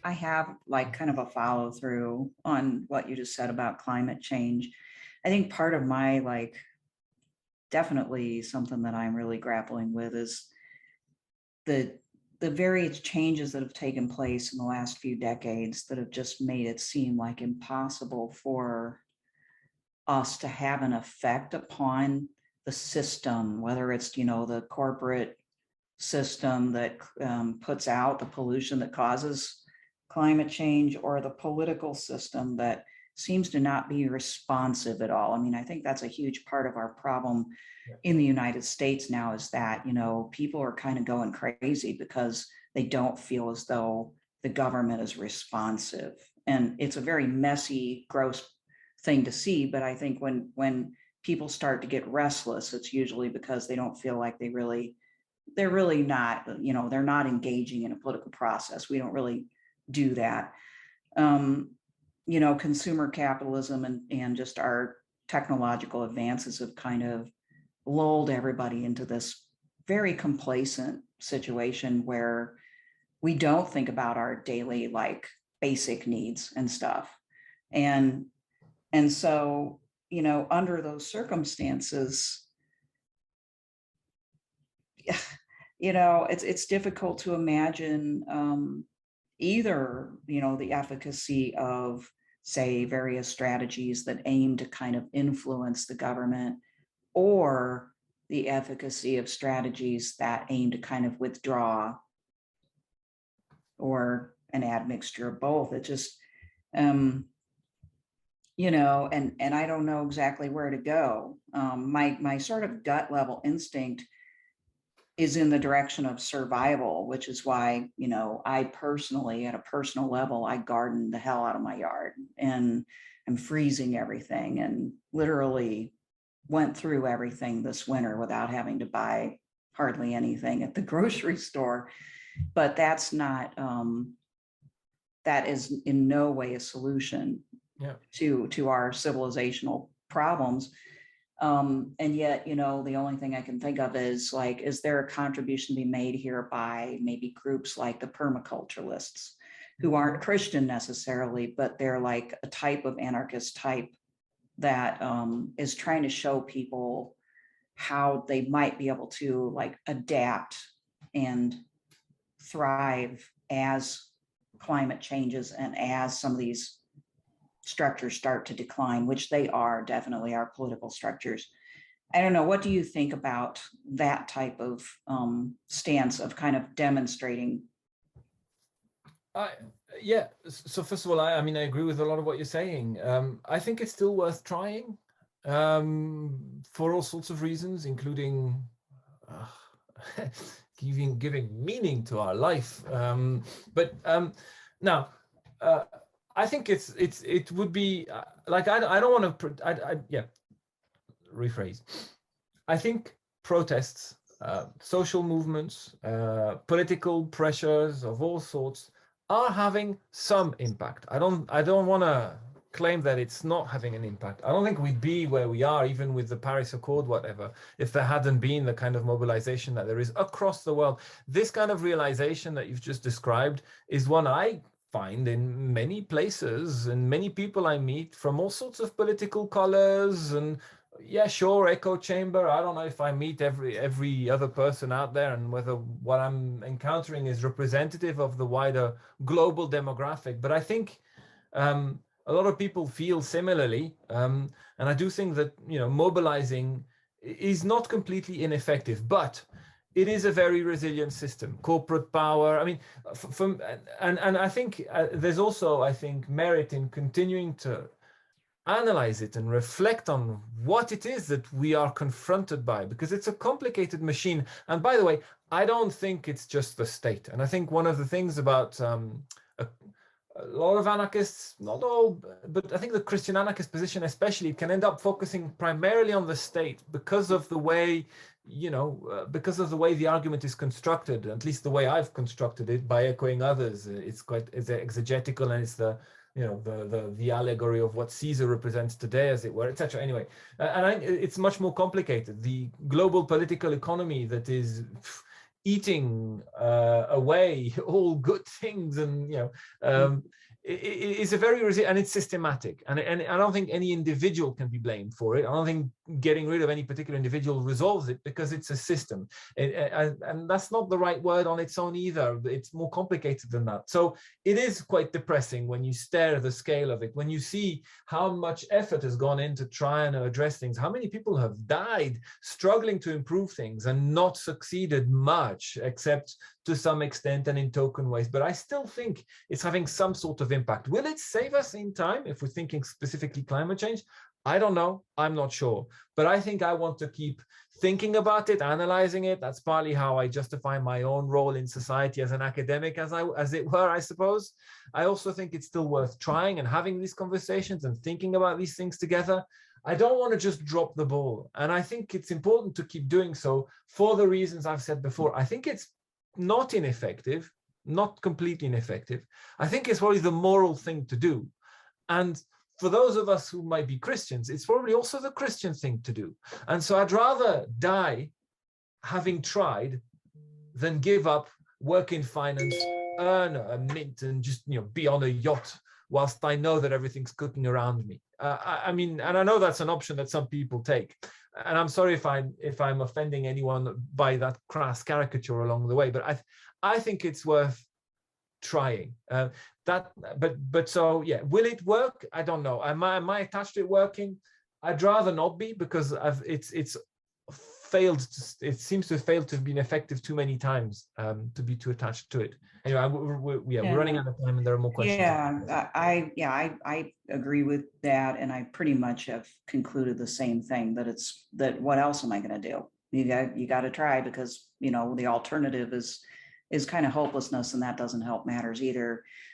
I have like kind of a follow through on what you just said about climate change. I think part of my like definitely something that I'm really grappling with is the the various changes that have taken place in the last few decades that have just made it seem like impossible for us to have an effect upon the system, whether it's, you know, the corporate system that puts out the pollution that causes climate change, or the political system that seems to not be responsive at all. I mean, I think that's a huge part of our problem in the United States now, is that, you know, people are kind of going crazy because they don't feel as though the government is responsive. And it's a very messy, gross thing to see. But I think when people start to get restless, it's usually because they don't feel like they're really not, you know, they're not engaging in a political process. We don't really do that. You know, consumer capitalism and just our technological advances have kind of lulled everybody into this very complacent situation where we don't think about our daily like basic needs and stuff. And so, you know, under those circumstances, you know, it's difficult to imagine either, you know, the efficacy of, say, various strategies that aim to kind of influence the government, or the efficacy of strategies that aim to kind of withdraw, or an admixture of both. It just, you know, and I don't know exactly where to go. My sort of gut level instinct is in the direction of survival, which is why, you know, I personally, at a personal level, I garden the hell out of my yard, and I'm freezing everything, and literally went through everything this winter without having to buy hardly anything at the grocery store. But that's not, that is in no way a solution to our civilizational problems. And yet, you know, the only thing I can think of is like, is there a contribution to be made here by maybe groups like the permaculturalists, who aren't Christian necessarily, but they're like a type of anarchist type that is trying to show people how they might be able to like adapt and thrive as climate changes and as some of these structures start to decline, which they are definitely our political structures. I don't know, what do you think about that type of stance of kind of demonstrating? Yeah, so first of all, I mean, I agree with a lot of what you're saying. I think it's still worth trying for all sorts of reasons, including giving meaning to our life. Now, I think it would be like, I don't want to, rephrase. I think protests, social movements, political pressures of all sorts are having some impact. I don't want to claim that it's not having an impact. I don't think we'd be where we are, even with the Paris Accord, whatever, if there hadn't been the kind of mobilization that there is across the world. This kind of realization that you've just described is one I find in many places, and many people I meet from all sorts of political colors. And yeah, sure, echo chamber. I don't know if I meet every other person out there, and whether what I'm encountering is representative of the wider global demographic. But I think a lot of people feel similarly, and I do think that, you know, mobilizing is not completely ineffective, but it is a very resilient system. Corporate power, I mean, and I think there's also, I think, merit in continuing to analyze it and reflect on what it is that we are confronted by, because it's a complicated machine. And by the way, I don't think it's just the state. And I think one of the things about a lot of anarchists, not all, but I think the Christian anarchist position especially, can end up focusing primarily on the state because of the way, you know, because of the way the argument is constructed, at least the way I've constructed it by echoing others. It's exegetical, and it's the, you know, the allegory of what Caesar represents today, as it were, etc. Anyway, it's much more complicated. The global political economy that is eating away all good things, and it's a very and it's systematic, and I don't think any individual can be blamed for it. I don't think getting rid of any particular individual resolves it, because it's a system, and that's not the right word on its own either. It's more complicated than that. So it is quite depressing when you stare at the scale of it, when you see how much effort has gone into trying to address things, how many people have died struggling to improve things and not succeeded much, except to some extent and in token ways. But I still think it's having some sort of impact. Will it save us in time if we're thinking specifically climate change? I don't know. I'm not sure. But I think I want to keep thinking about it, analyzing it. That's partly how I justify my own role in society as an academic, as it were, I suppose. I also think it's still worth trying and having these conversations and thinking about these things together. I don't want to just drop the ball. And I think it's important to keep doing so for the reasons I've said before. I think it's not ineffective, not completely ineffective. I think it's probably the moral thing to do. And for those of us who might be Christians, it's probably also the Christian thing to do. And so I'd rather die having tried than give up, work in finance, earn a mint, and just be on a yacht whilst I know that everything's cooking around me. I mean, and I know that's an option that some people take. And I'm sorry if I'm offending anyone by that crass caricature along the way, but I think it's worth trying. So yeah, will it work? I don't know. Am I attached to it working? I'd rather not be, because it's failed. It seems to have failed to have been effective too many times to be too attached to it. Anyway, we're running out of time, and there are more questions. Yeah, I agree with that, and I pretty much have concluded the same thing, that what else am I going to do? You got to try, because the alternative is kind of hopelessness, and that doesn't help matters either.